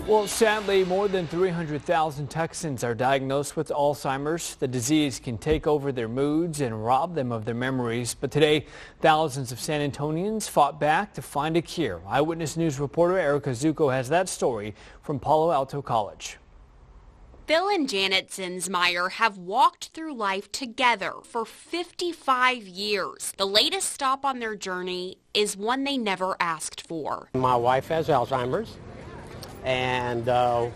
Well, sadly, more than 300,000 Texans are diagnosed with Alzheimer's. The disease can take over their moods and rob them of their memories. But today, thousands of San Antonians fought back to find a cure. Eyewitness News reporter Erica Zucco has that story from Palo Alto College. Bill and Janet Zinsmeyer have walked through life together for 55 years. The latest stop on their journey is one they never asked for. My wife has Alzheimer's, and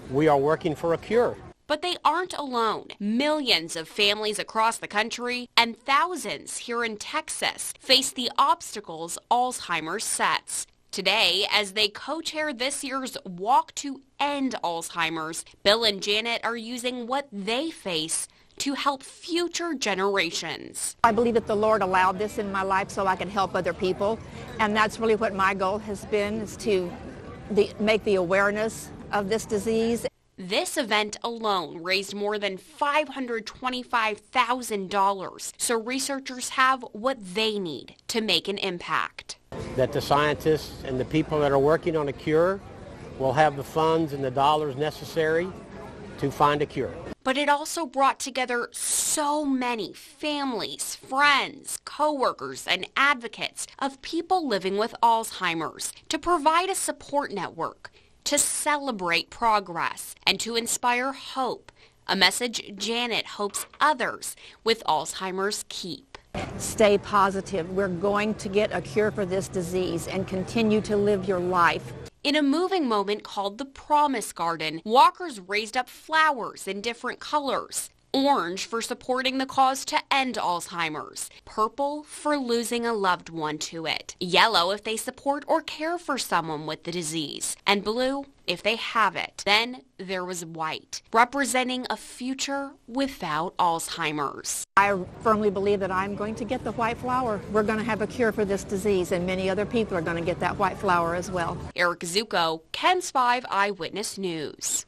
we are working for a cure. But they aren't alone. Millions of families across the country and thousands here in Texas face the obstacles Alzheimer's sets. Today, as they co-chair this year's Walk to End Alzheimer's, Bill and Janet are using what they face to help future generations. I believe that the Lord allowed this in my life so I can help other people, and that's really what my goal has been, is to make the awareness of this disease. This event alone raised more than $525,000, so researchers have what they need to make an impact. That the scientists and the people that are working on a cure will have the funds and the dollars necessary to find a cure. But it also brought together so many families, friends, coworkers, and advocates of people living with Alzheimer's to provide a support network, to celebrate progress, and to inspire hope, a message Janet hopes others with Alzheimer's keep. Stay positive. We're going to get a cure for this disease and continue to live your life. In a moving moment called the Promise Garden, walkers raised up flowers in different colors. Orange for supporting the cause to end Alzheimer's, purple for losing a loved one to it, yellow if they support or care for someone with the disease, and blue if they have it. Then there was white, representing a future without Alzheimer's. I firmly believe that I'm going to get the white flower. We're going to have a cure for this disease, and many other people are going to get that white flower as well. Erica Zucco, KENS5 Eyewitness News.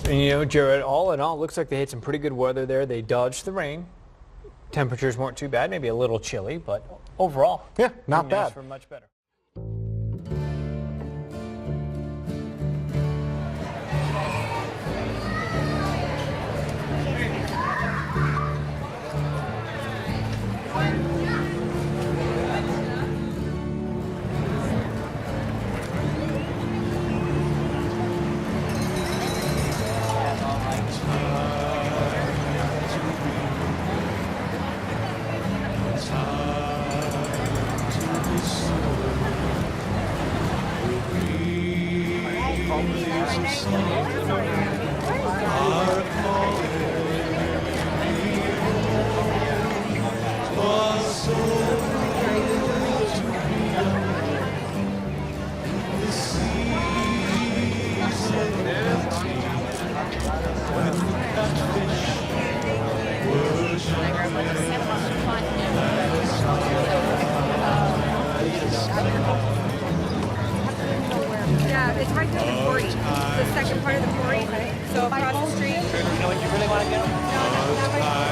And you know, Jared, all in all, looks like they had some pretty good weather there. They dodged the rain. Temperatures weren't too bad, maybe a little chilly, but overall, yeah, not bad. Ask for much better. Yeah, it's right there, the quarry. The second part of the quarry. So across the street. You know what you really want to get? No, not right.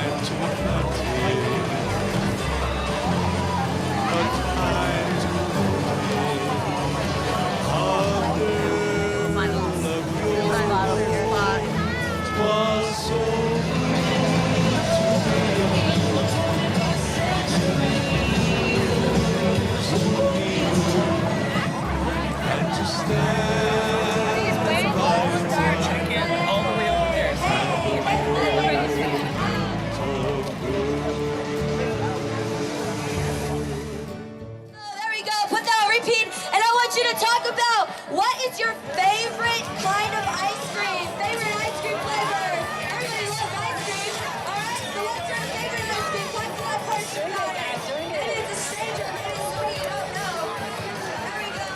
Talk about what is your favorite kind of ice cream, favorite ice cream flavor. Everybody loves ice cream. All right, so what's your favorite ice cream? Talk to that person about it. Maybe it's a stranger, maybe it's somebody you don't know. There we go.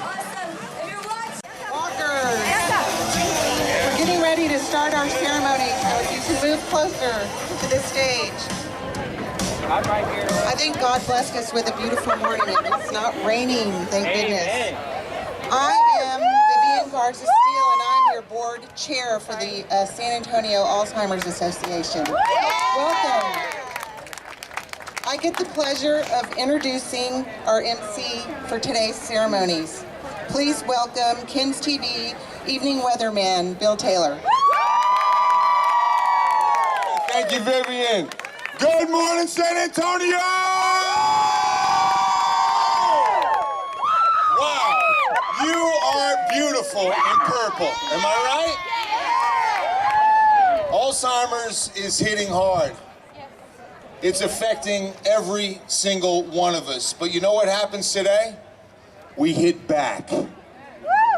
Awesome. If you're watching. Walkers, we're getting ready to start our ceremony. You can move closer to the stage. I think God blessed us with a beautiful morning. It's not raining, thank goodness. I am Vivian Garza Steele, and I'm your board chair for the San Antonio Alzheimer's Association. Welcome. I get the pleasure of introducing our MC for today's ceremonies. Please welcome KENS TV evening weatherman, Bill Taylor. Thank you, Vivian. Good morning, San Antonio! Wow, you are beautiful in purple. Am I right? Alzheimer's is hitting hard. It's affecting every single one of us. But you know what happens today? We hit back.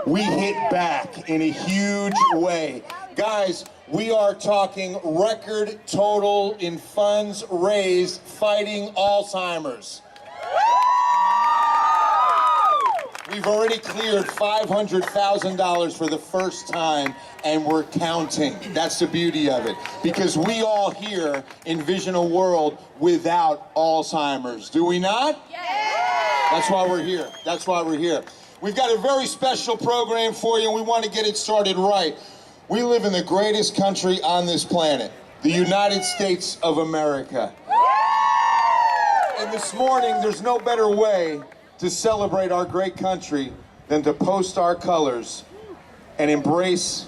We hit back in a huge way. Guys, we are talking record total in funds raised fighting Alzheimer's. We've already cleared $500,000 for the first time, and we're counting. That's the beauty of it. Because we all here envision a world without Alzheimer's. Do we not? Yeah. That's why we're here. That's why we're here. We've got a very special program for you, and we want to get it started right. We live in the greatest country on this planet, the United States of America. And this morning, there's no better way to celebrate our great country than to post our colors and embrace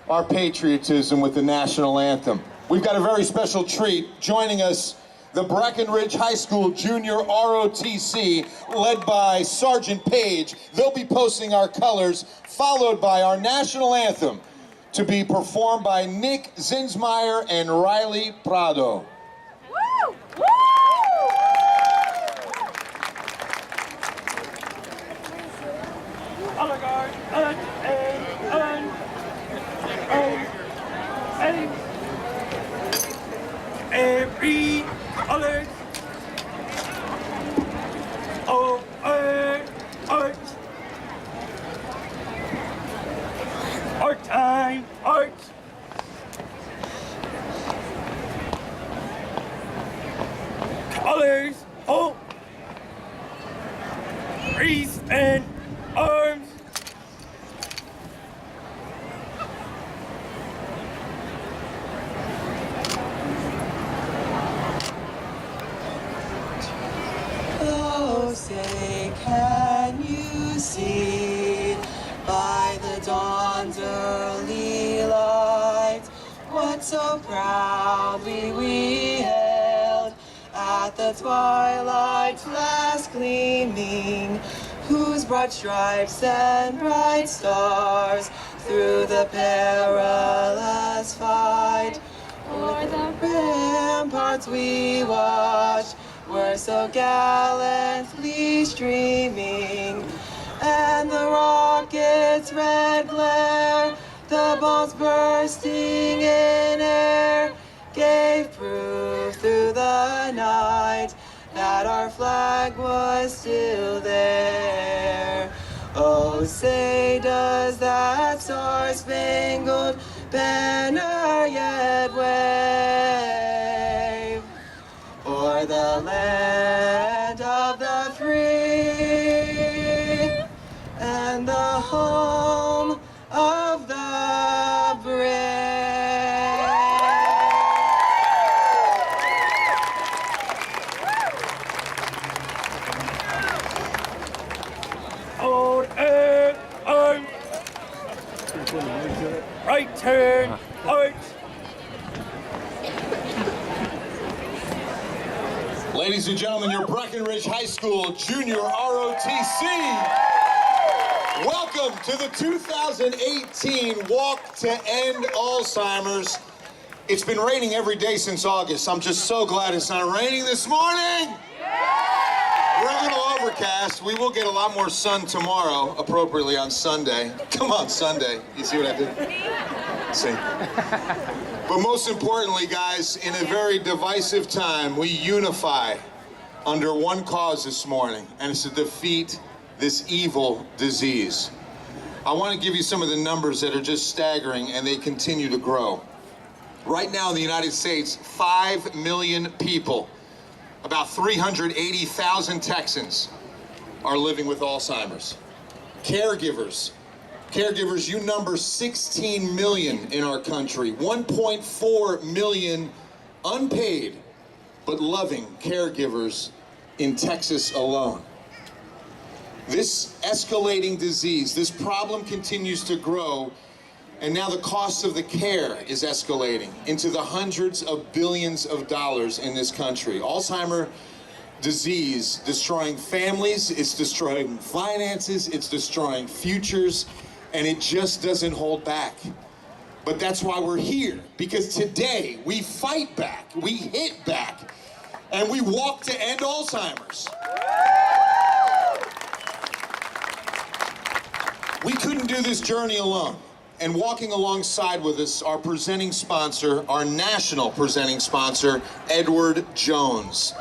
our patriotism with the national anthem. We've got a very special treat. Joining us, the Breckenridge High School Junior ROTC, led by Sergeant Page. They'll be posting our colors, followed by our national anthem, to be performed by Nick Zinsmeyer and Riley Prado. Woo! Woo! Every color of art, art time, art. Colors, hope, wreaths and arms. Oh, say, can you see by the dawn's early light what so proudly we held at the twilight's last gleaming, whose broad stripes and bright stars through the perilous fight o'er the ramparts we watched were so gallantly streaming, and the rocket's red glare, the bombs bursting in air, gave proof through the night that our flag was still there. Oh, say, does that star-spangled banner yet wave o'er the land of the free and the home of the brave? Old arms, right turn, arch. Ladies and gentlemen, your Breckenridge High School Junior ROTC. Welcome to the 2018 Walk to End Alzheimer's. It's been raining every day since August. I'm just so glad it's not raining this morning. We're a little overcast. We will get a lot more sun tomorrow, appropriately on Sunday. Come on, Sunday. You see what I did? See? But most importantly, guys, in a very divisive time, we unify under one cause this morning, and it's to defeat this evil disease. I want to give you some of the numbers that are just staggering, and they continue to grow. Right now in the United States, 5 million people, about 380,000 Texans, are living with Alzheimer's. Caregivers, you number 16 million in our country, 1.4 million unpaid but loving caregivers in Texas alone. This escalating disease, this problem continues to grow, and now the cost of the care is escalating into the hundreds of billions of dollars in this country. Alzheimer's disease destroying families, it's destroying finances, it's destroying futures, and it just doesn't hold back. But that's why we're here, because today we fight back, we hit back, and we walk to end Alzheimer's. We couldn't do this journey alone. And walking alongside with us, our presenting sponsor, our national presenting sponsor, Edward Jones.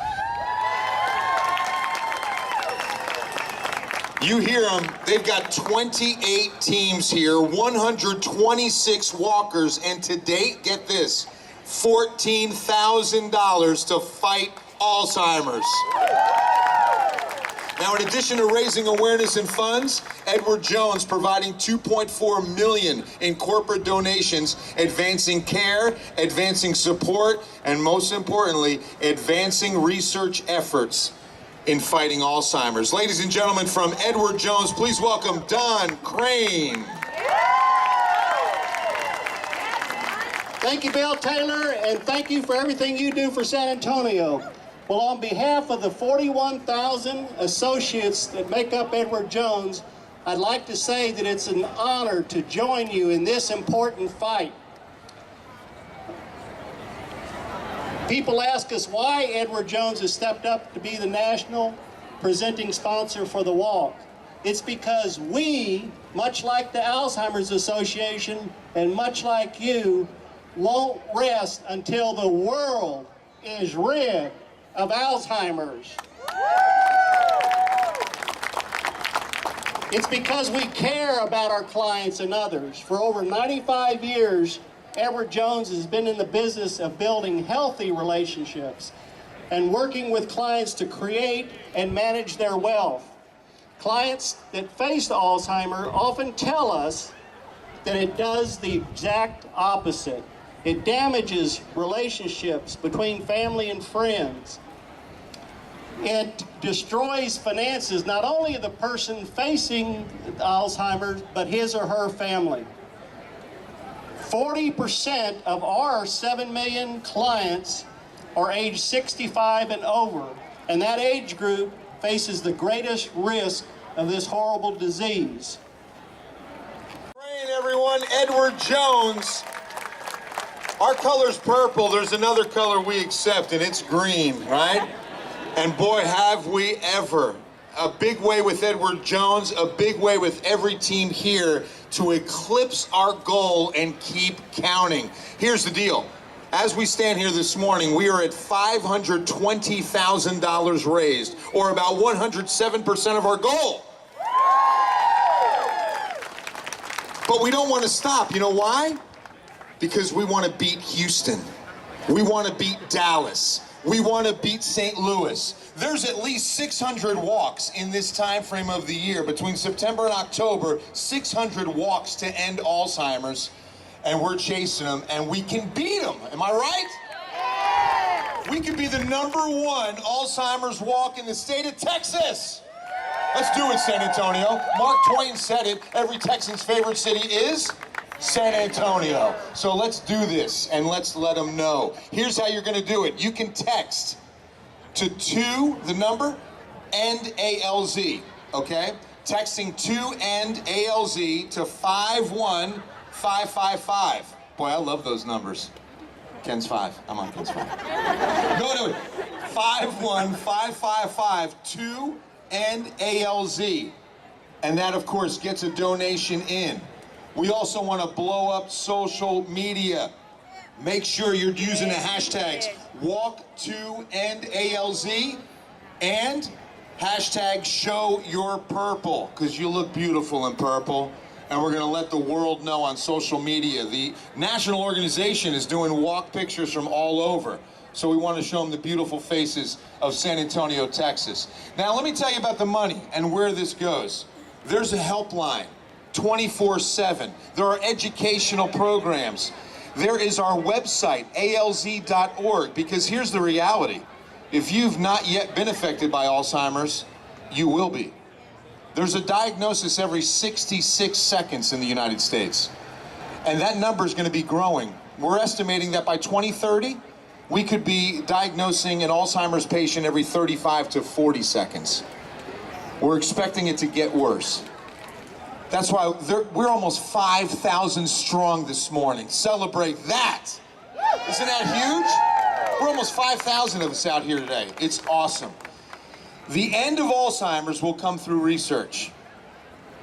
You hear them, they've got 28 teams here, 126 walkers, and to date, get this, $14,000 to fight Alzheimer's. Now, in addition to raising awareness and funds, Edward Jones providing $2.4 million in corporate donations, advancing care, advancing support, and most importantly, advancing research efforts in fighting Alzheimer's. Ladies and gentlemen, from Edward Jones, please welcome Don Crane. Thank you, Bill Taylor, and thank you for everything you do for San Antonio. Well, on behalf of the 41,000 associates that make up Edward Jones, I'd like to say that it's an honor to join you in this important fight. People ask us why Edward Jones has stepped up to be the national presenting sponsor for the walk. It's because we, much like the Alzheimer's Association and much like you, won't rest until the world is rid of Alzheimer's. It's because we care about our clients and others. For over 95 years, Edward Jones has been in the business of building healthy relationships and working with clients to create and manage their wealth. Clients that face Alzheimer's often tell us that it does the exact opposite. It damages relationships between family and friends. It destroys finances, not only of the person facing Alzheimer's, but his or her family. 40% of our 7 million clients are age 65 and over, and that age group faces the greatest risk of this horrible disease. Everyone, Edward Jones. Our color's purple. There's another color we accept, and it's green, right? And boy, have we ever. A big way with Edward Jones, a big way with every team here to eclipse our goal and keep counting. Here's the deal. As we stand here this morning, we are at $520,000 raised, or about 107% of our goal. But we don't want to stop. You know why? Because we want to beat Houston. We want to beat Dallas. We want to beat St. Louis. There's at least 600 walks in this time frame of the year. Between September and October, 600 walks to end Alzheimer's. And we're chasing them, and we can beat them. Am I right? Yeah. We could be the #1 Alzheimer's walk in the state of Texas. Let's do it, San Antonio. Mark Twain said it. Every Texan's favorite city is San Antonio. So let's do this, and let's let them know. Here's how you're going to do it. You can text to the number, END ALZ, okay? Texting to END ALZ to 51555. Boy, I love those numbers. KENS5. I'm on KENS5. No. 51555 to END ALZ. And that, of course, gets a donation in. We also want to blow up social media. Make sure you're using the hashtags #WalkToEndALZ and hashtag #ShowYourPurple, because you look beautiful in purple. And we're going to let the world know on social media. The national organization is doing walk pictures from all over. So we want to show them the beautiful faces of San Antonio, Texas. Now, let me tell you about the money and where this goes. There's a helpline, 24/7. There are educational programs. There is our website, alz.org, because here's the reality. If you've not yet been affected by Alzheimer's, you will be. There's a diagnosis every 66 seconds in the United States. And that number is going to be growing. We're estimating that by 2030, we could be diagnosing an Alzheimer's patient every 35 to 40 seconds. We're expecting it to get worse. That's why we're almost 5,000 strong this morning. Celebrate that. Isn't that huge? We're almost 5,000 of us out here today. It's awesome. The end of Alzheimer's will come through research.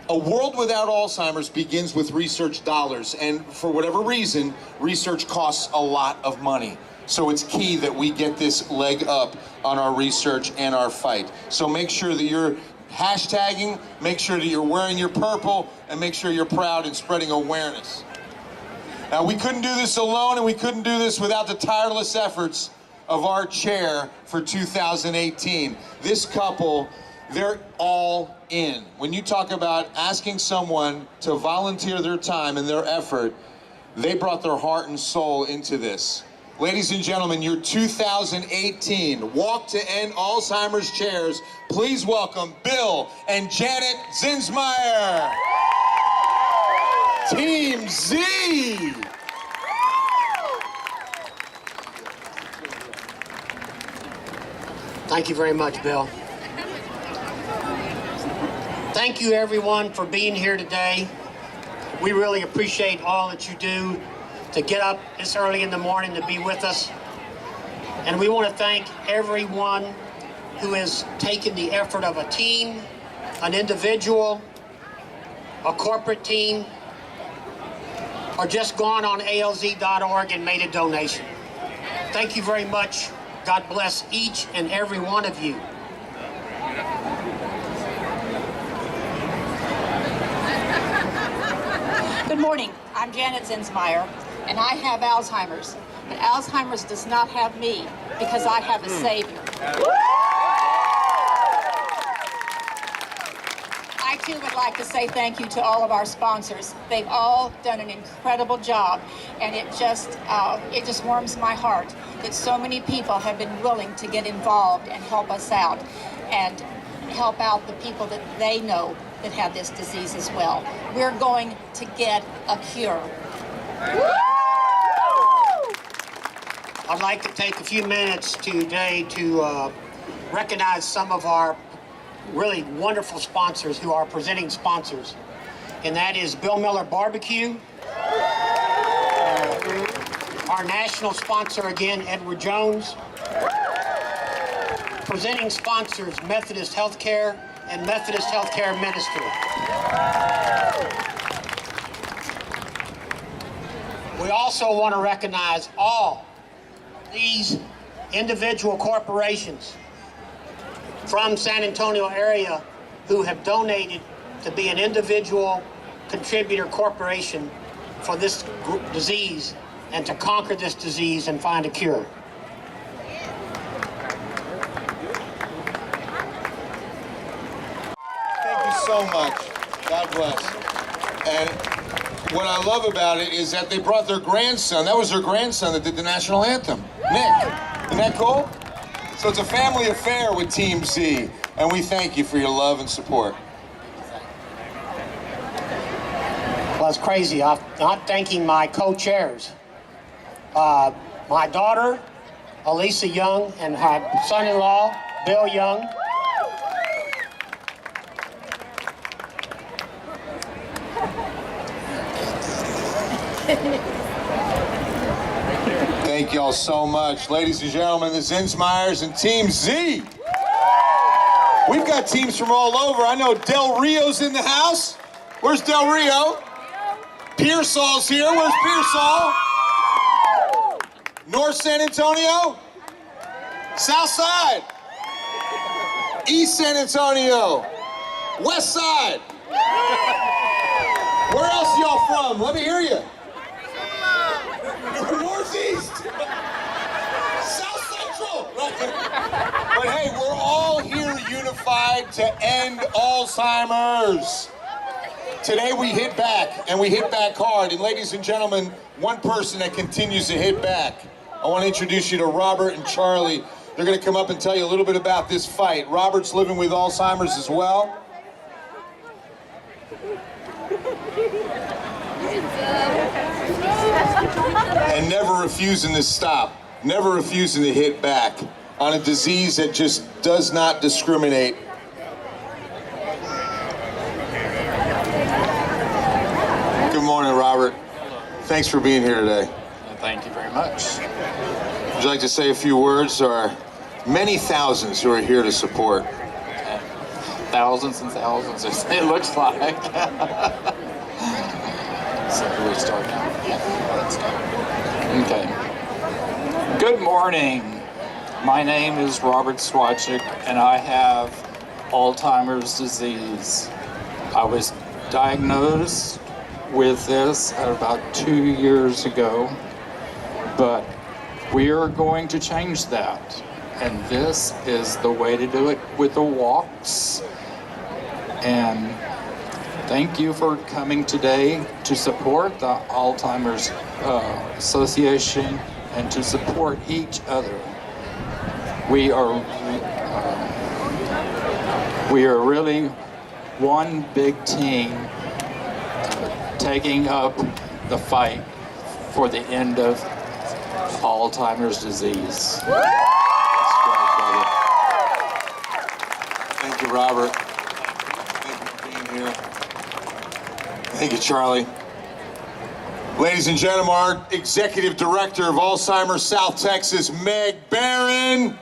A world without Alzheimer's begins with research dollars, and for whatever reason, research costs a lot of money. So it's key that we get this leg up on our research and our fight. So make sure that you're hashtagging, make sure that you're wearing your purple, and make sure you're proud and spreading awareness. Now, we couldn't do this alone, and we couldn't do this without the tireless efforts of our chair for 2018. This couple, they're all in. When you talk about asking someone to volunteer their time and their effort, they brought their heart and soul into this. Ladies and gentlemen, your 2018 Walk to End Alzheimer's chairs. Please welcome Bill and Janet Zinsmeyer. Team Z. Thank you very much, Bill. Thank you, everyone, for being here today. We really appreciate all that you do to get up this early in the morning to be with us. And we want to thank everyone who has taken the effort of a team, an individual, a corporate team, or just gone on alz.org and made a donation. Thank you very much. God bless each and every one of you. Good morning. I'm Janet Zinsmeyer, and I have Alzheimer's. But Alzheimer's does not have me because I have a Savior. I too would like to say thank you to all of our sponsors. They've all done an incredible job, and it just warms my heart that so many people have been willing to get involved and help us out and help out the people that they know that have this disease as well. We're going to get a cure. I'd like to take a few minutes today to recognize some of our really wonderful sponsors who are presenting sponsors. And that is Bill Miller Barbecue, our national sponsor again, Edward Jones, presenting sponsors Methodist Healthcare and Methodist Healthcare Ministry. We also want to recognize all these individual corporations from San Antonio area who have donated to be an individual contributor corporation for this disease and to conquer this disease and find a cure. Thank you so much. God bless. And what I love about it is that they brought their grandson. That was their grandson that did the national anthem, Nick. Isn't that cool? So it's a family affair with Team Z, and we thank you for your love and support. Well, it's crazy. I'm not thanking my co-chairs. My daughter, Elisa Young, and her son-in-law, Bill Young. Thank y'all so much. Ladies and gentlemen, the Zinsmeyers and Team Z. We've got teams from all over. I know Del Rio's in the house. Where's Del Rio? Pearsall's here. Where's Pearsall? North San Antonio? South Side? East San Antonio? West Side? Where else y'all from? Let me hear you. Northeast. South Central. But hey, we're all here unified to end Alzheimer's. Today we hit back, and we hit back hard. And ladies and gentlemen, one person that continues to hit back. I want to introduce you to Robert and Charlie. They're going to come up and tell you a little bit about this fight. Robert's living with Alzheimer's as well. And never refusing to stop, never refusing to hit back on a disease that just does not discriminate. Good morning, Robert. Thanks for being here today. Thank you very much. Would you like to say a few words to our many thousands who are here to support? Thousands and thousands, it looks like. So we start now? Yeah, let's start. Okay. Good morning. My name is Robert Swatchik, and I have Alzheimer's disease. I was diagnosed with this about 2 years ago, but we are going to change that. And this is the way to do it with the walks. And thank you for coming today to support the Alzheimer's Association and to support each other. We are really one big team taking up the fight for the end of Alzheimer's disease. Thank you, Robert. Thank you for being here. Thank you, Charlie. Ladies and gentlemen, our Executive Director of Alzheimer's South Texas, Meg Barron.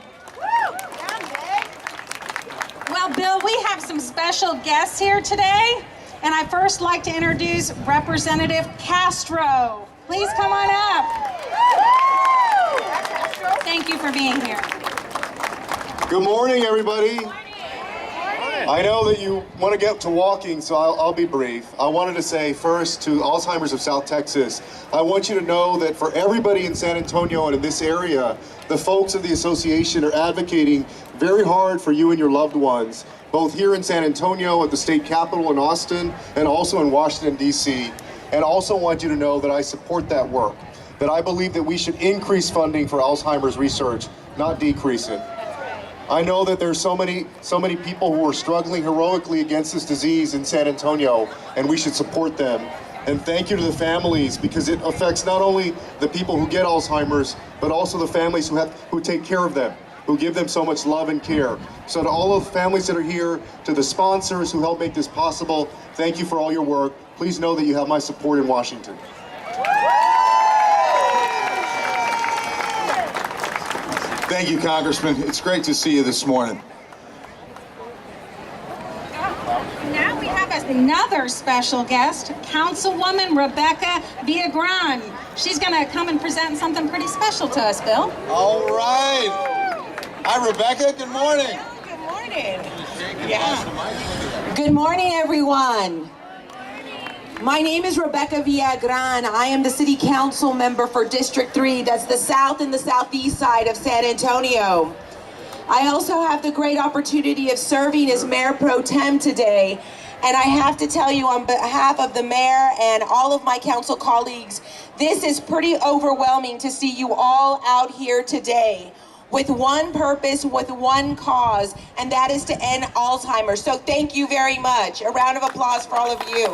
Well, Bill, we have some special guests here today, and I'd first like to introduce Representative Castro. Please come on up. Thank you for being here. Good morning, everybody. I know that you want to get to walking, so I'll be brief. I wanted to say first to Alzheimer's of South Texas, I want you to know that for everybody in San Antonio and in this area, the folks of the association are advocating very hard for you and your loved ones, both here in San Antonio at the state capitol in Austin and also in Washington, D.C. And also want you to know that I support that work, that I believe that we should increase funding for Alzheimer's research, not decrease it. I know that there's so many people who are struggling heroically against this disease in San Antonio, and we should support them. And thank you to the families, because it affects not only the people who get Alzheimer's, but also the families who take care of them, who give them so much love and care. So to all of the families that are here, to the sponsors who help make this possible, thank you for all your work. Please know that you have my support in Washington. Thank you, Congressman. It's great to see you this morning. Now we have another special guest, Councilwoman Rebecca Villagran. She's going to come and present something pretty special to us, Bill. All right. Hi, Rebecca. Good morning. Good morning. Yeah. Good morning, everyone. My name is Rebecca Villagran. I am the City Council member for District 3. That's the south and the southeast side of San Antonio. I also have the great opportunity of serving as Mayor Pro Tem today. And I have to tell you on behalf of the mayor and all of my council colleagues, this is pretty overwhelming to see you all out here today with one purpose, with one cause, and that is to end Alzheimer's. So thank you very much. A round of applause for all of you.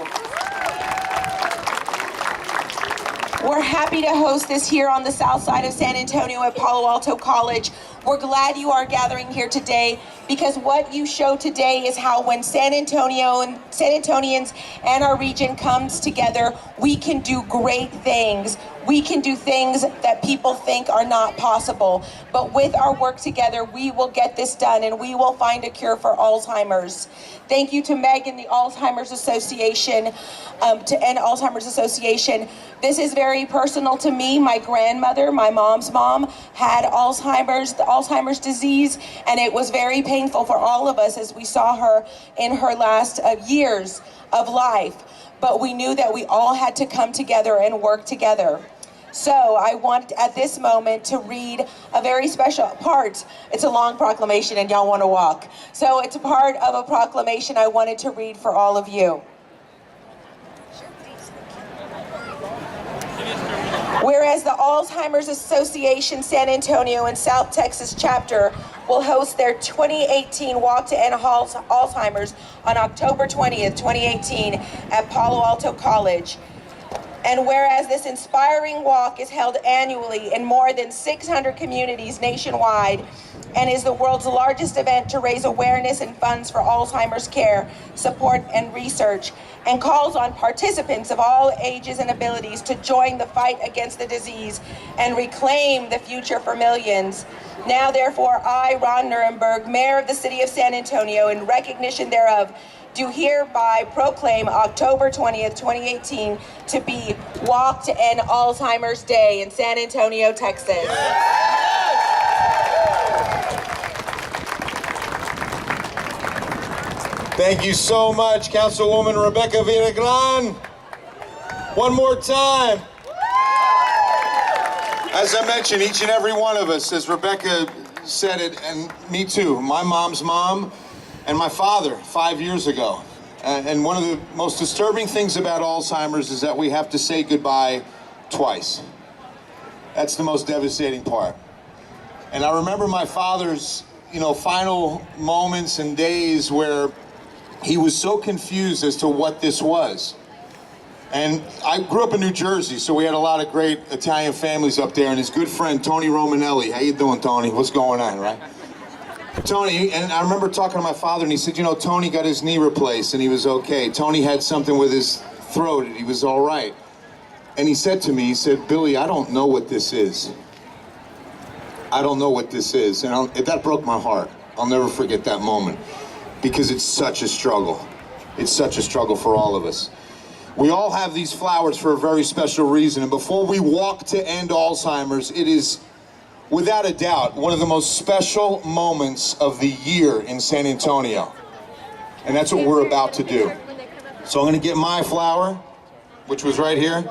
We're happy to host this here on the south side of San Antonio at Palo Alto College. We're glad you are gathering here today because what you show today is how when San Antonians and our region comes together, we can do great things. We can do things that people think are not possible. But with our work together, we will get this done and we will find a cure for Alzheimer's. Thank you to Meg and the Alzheimer's Association, to End Alzheimer's Association. This is very personal to me. My grandmother, my mom's mom, had Alzheimer's disease, and it was very painful for all of us as we saw her in her last years of life. But we knew that we all had to come together and work together. So I want at this moment to read a very special part. It's a long proclamation and y'all want to walk. So it's a part of a proclamation I wanted to read for all of you. Whereas the Alzheimer's Association San Antonio and South Texas chapter will host their 2018 Walk to End Alzheimer's on October 20th, 2018 at Palo Alto College. And whereas this inspiring walk is held annually in more than 600 communities nationwide and is the world's largest event to raise awareness and funds for Alzheimer's care, support, and research, and calls on participants of all ages and abilities to join the fight against the disease and reclaim the future for millions. Now, therefore, I, Ron Nirenberg, Mayor of the City of San Antonio, in recognition thereof, do hereby proclaim October 20th, 2018 to be Walk to End Alzheimer's Day in San Antonio, Texas. Thank you so much, Councilwoman Rebecca Villagran. One more time. As I mentioned, each and every one of us, as Rebecca said it, and me too, my mom's mom and my father 5 years ago. And one of the most disturbing things about Alzheimer's is that we have to say goodbye twice. That's the most devastating part. And I remember my father's, final moments and days where he was so confused as to what this was. And I grew up in New Jersey, so we had a lot of great Italian families up there, and his good friend, Tony Romanelli. How you doing, Tony? What's going on, right? Tony, and I remember talking to my father, and he said, Tony got his knee replaced, and he was okay. Tony had something with his throat, and he was all right. And he said to me, he said, Billy, I don't know what this is. I don't know what this is. And that broke my heart. I'll never forget that moment, because it's such a struggle. It's such a struggle for all of us. We all have these flowers for a very special reason, and before we walk to end Alzheimer's, it is without a doubt one of the most special moments of the year in San Antonio. And that's what we're about to do. So I'm going to get my flower, which was right here.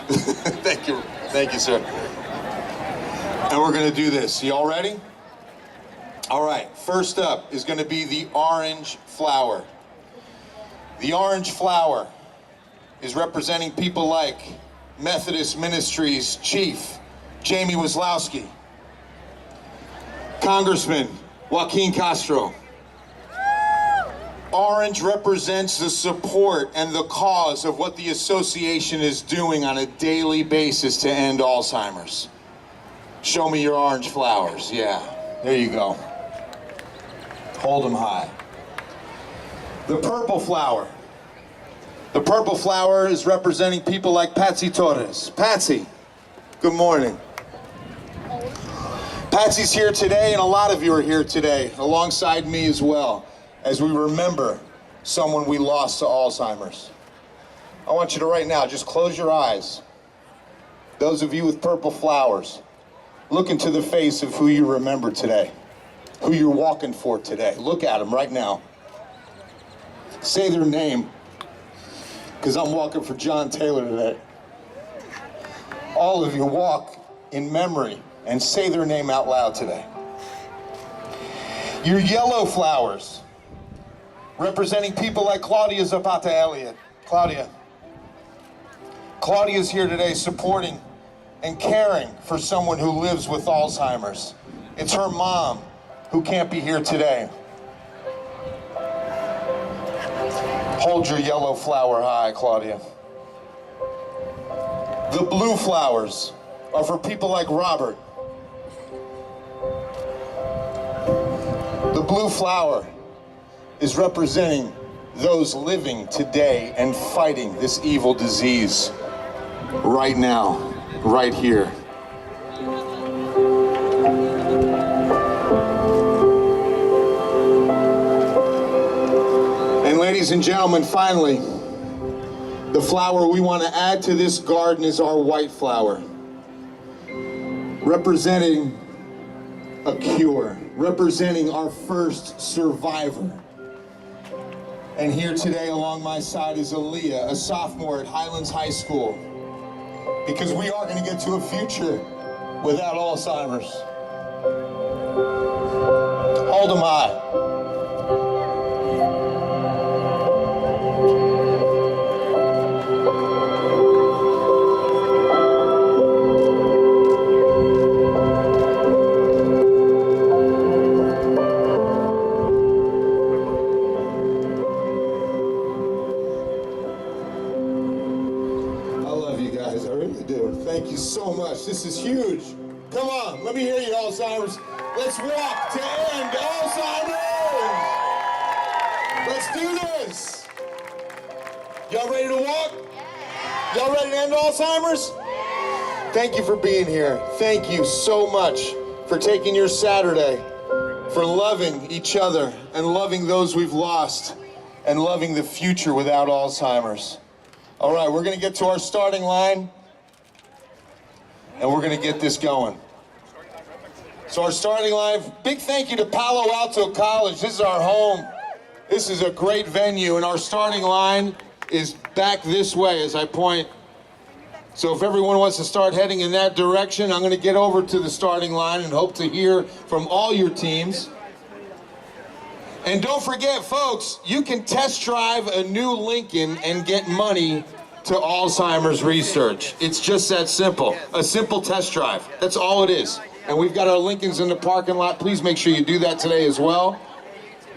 Thank you, sir. And we're going to do this. You all ready? All right, first up is going to be the orange flower. The orange flower is representing people like Methodist Ministries Chief Jamie Wazlowski, Congressman Joaquin Castro. Orange represents the support and the cause of what the association is doing on a daily basis to end Alzheimer's. Show me your orange flowers. Yeah, there you go. Hold them high. The purple flower. The purple flower is representing people like Patsy Torres. Patsy, good morning. Patsy's here today, and a lot of you are here today, alongside me as well, as we remember someone we lost to Alzheimer's. I want you to right now, just close your eyes. Those of you with purple flowers, look into the face of who you remember today, who you're walking for today. Look at them right now. Say their name, because I'm walking for John Taylor today. All of you walk in memory and say their name out loud today. Your yellow flowers, representing people like Claudia Zapata Elliott. Claudia's here today supporting and caring for someone who lives with Alzheimer's. It's her mom who can't be here today. Hold your yellow flower high, Claudia. The blue flowers are for people like Robert. The blue flower is representing those living today and fighting this evil disease right now, right here. And ladies and gentlemen, finally, the flower we want to add to this garden is our white flower, representing a cure, representing our first survivor. And here today along my side is Aaliyah, a sophomore at Highlands High School, because we are going to get to a future without Alzheimer's. Hold them high. Thank you so much. This is huge. Come on, let me hear you, Alzheimer's. Let's walk to end Alzheimer's. Let's do this. Y'all ready to walk? Y'all ready to end Alzheimer's? Thank you for being here. Thank you so much for taking your Saturday, for loving each other and loving those we've lost and loving the future without Alzheimer's. All right, we're going to get to our starting line and we're going to get this going. So our starting line, big thank you to Palo Alto College. This is our home. This is a great venue, and our starting line is back this way as I point. So if everyone wants to start heading in that direction, I'm going to get over to the starting line and hope to hear from all your teams. And don't forget, folks, you can test drive a new Lincoln and get money to Alzheimer's research. It's just that simple. A simple test drive. That's all it is. And we've got our Lincolns in the parking lot. Please make sure you do that today as well.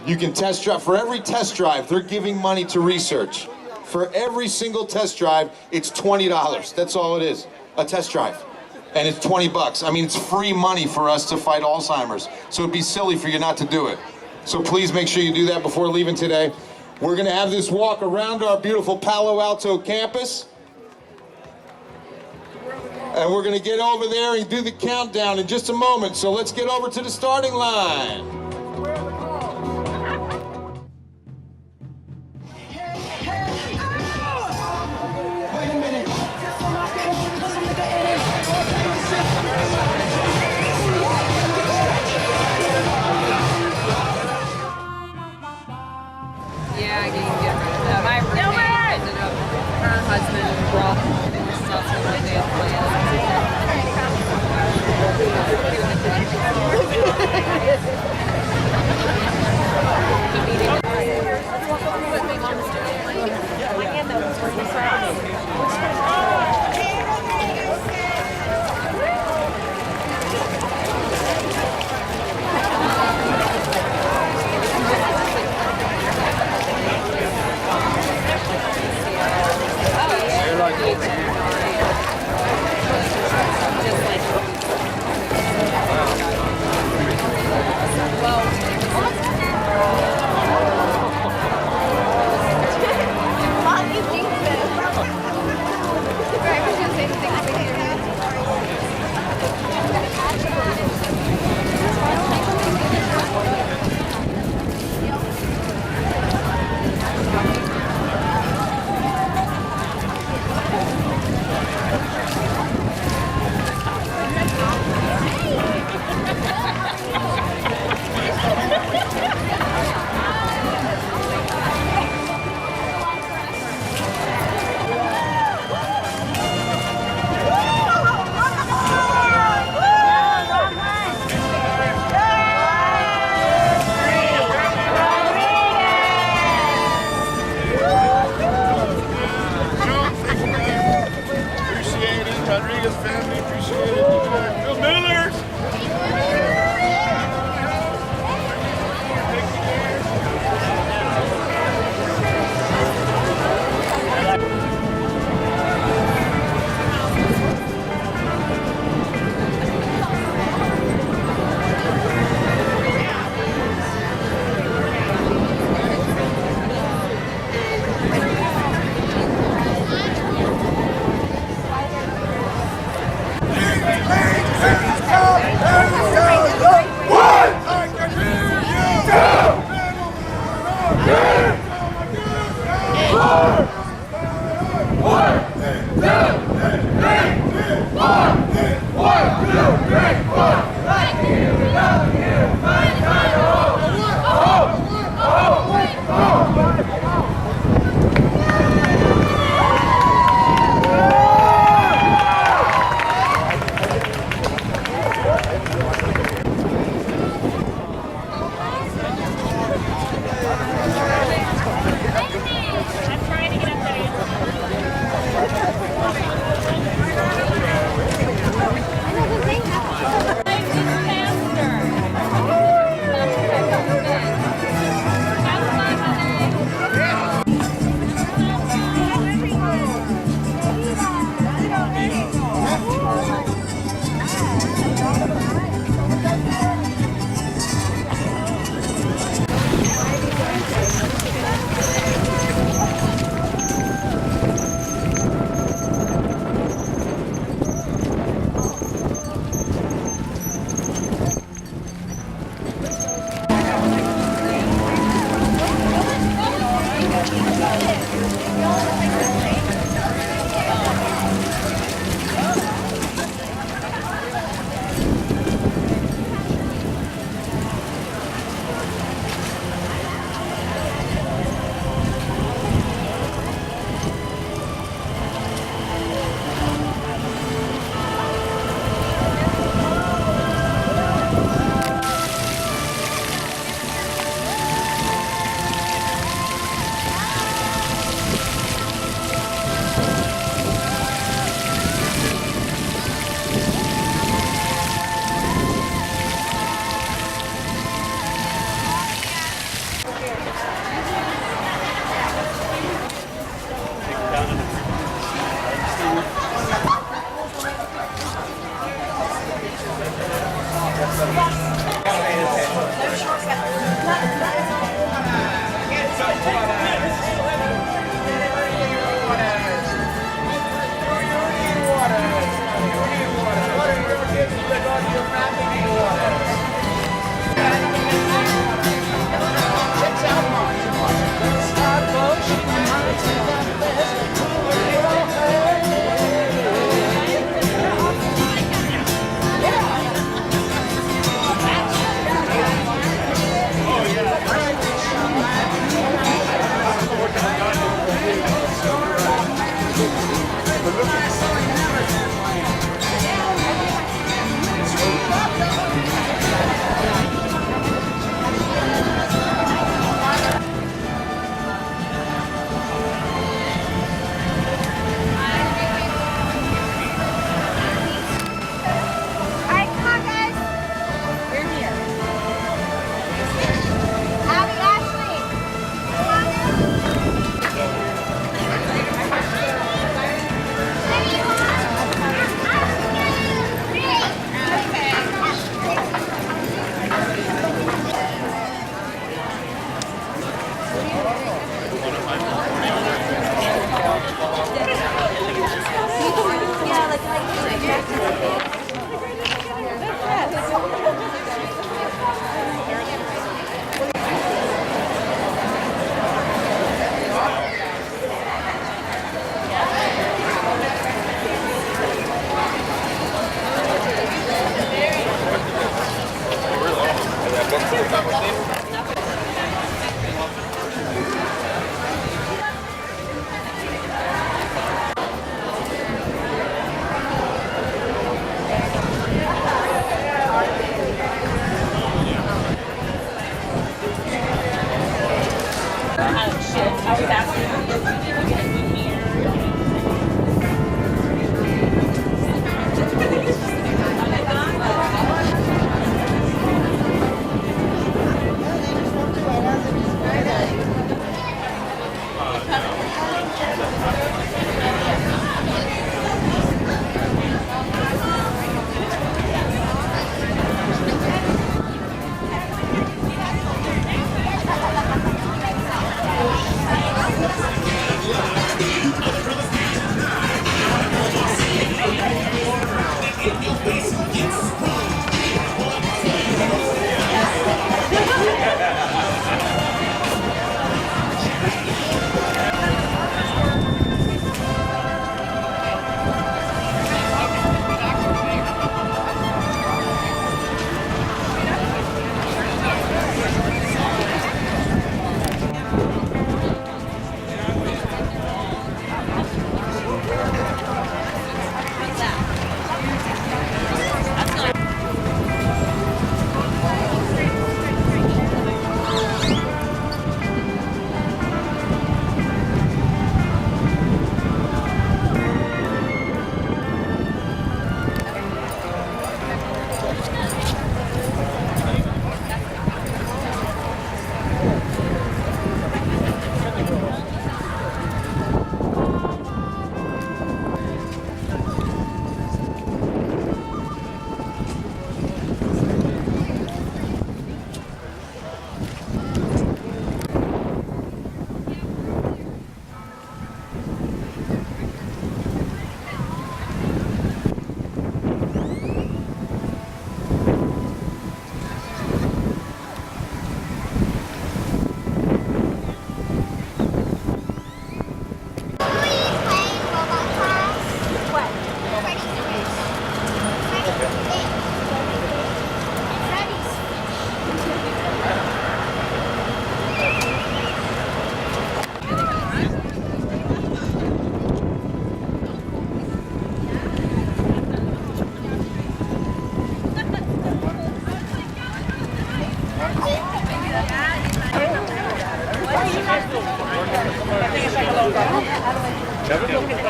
You can test drive. For every test drive, they're giving money to research. For every single test drive, it's $20. That's all it is, a test drive. And it's 20 bucks. I mean, it's free money for us to fight Alzheimer's. So it'd be silly for you not to do it. So please make sure you do that before leaving today. We're gonna have this walk around our beautiful Palo Alto campus. And we're gonna get over there and do the countdown in just a moment. So let's get over to the starting line. Yeah, you can get rid of that. My roommate ended up, her husband brought stuff to my day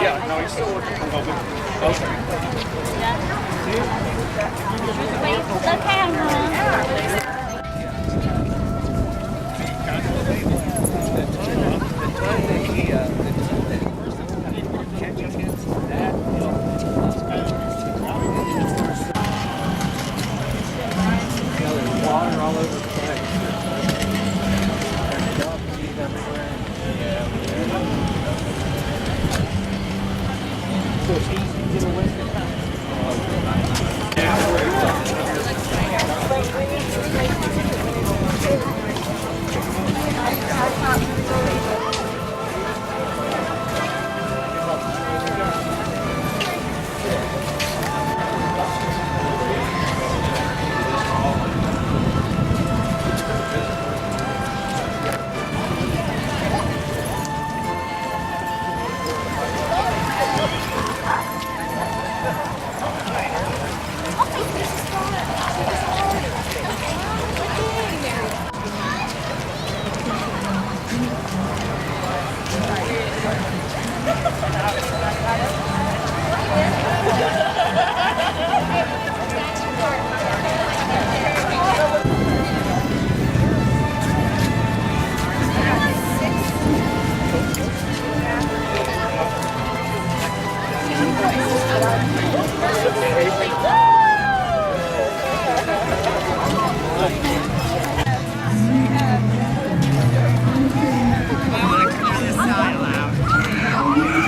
Yeah, no, he's still working from home. Okay. The camera. Water all over the place. So it's easy to get away from that.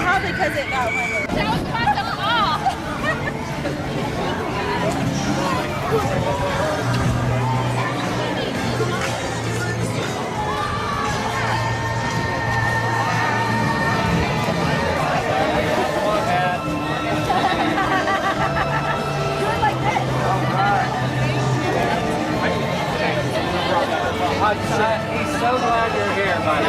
Probably because it got windy. That was about to fall. He's so glad you're here, buddy.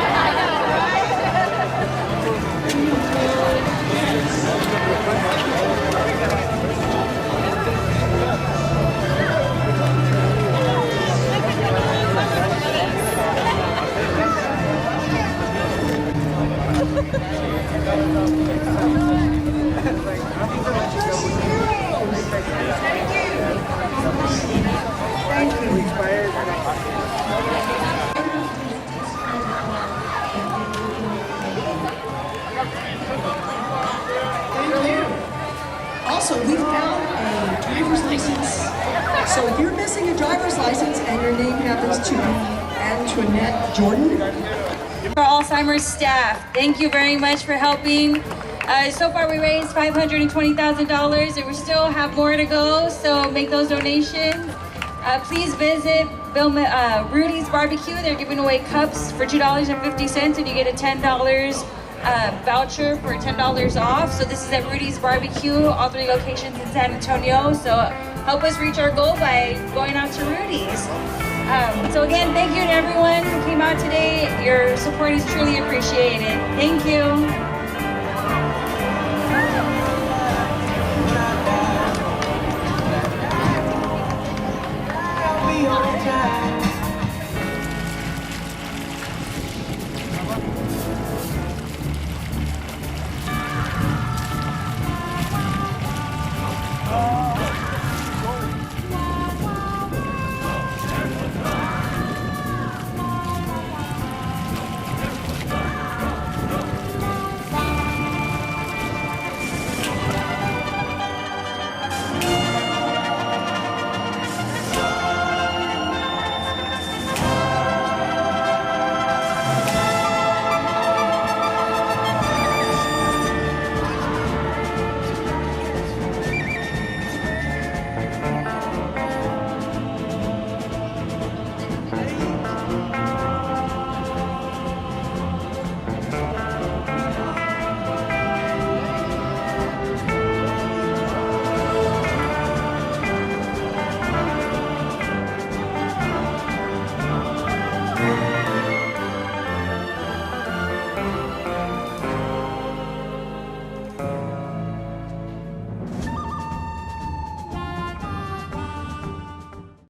Also, we found a driver's license. So if you're missing a driver's license and your name happens to be Antoinette Jordan. For Alzheimer's staff, thank you very much for helping. So far we raised $520,000 and we still have more to go, so make those donations. Please visit Rudy's Barbecue. They're giving away cups for $2.50 and you get a $10 voucher for $10 off. So this is at Rudy's Barbecue, all 3 locations in San Antonio. So help us reach our goal by going out to Rudy's. So again, thank you to everyone who came out today. Your support is truly appreciated. Thank you.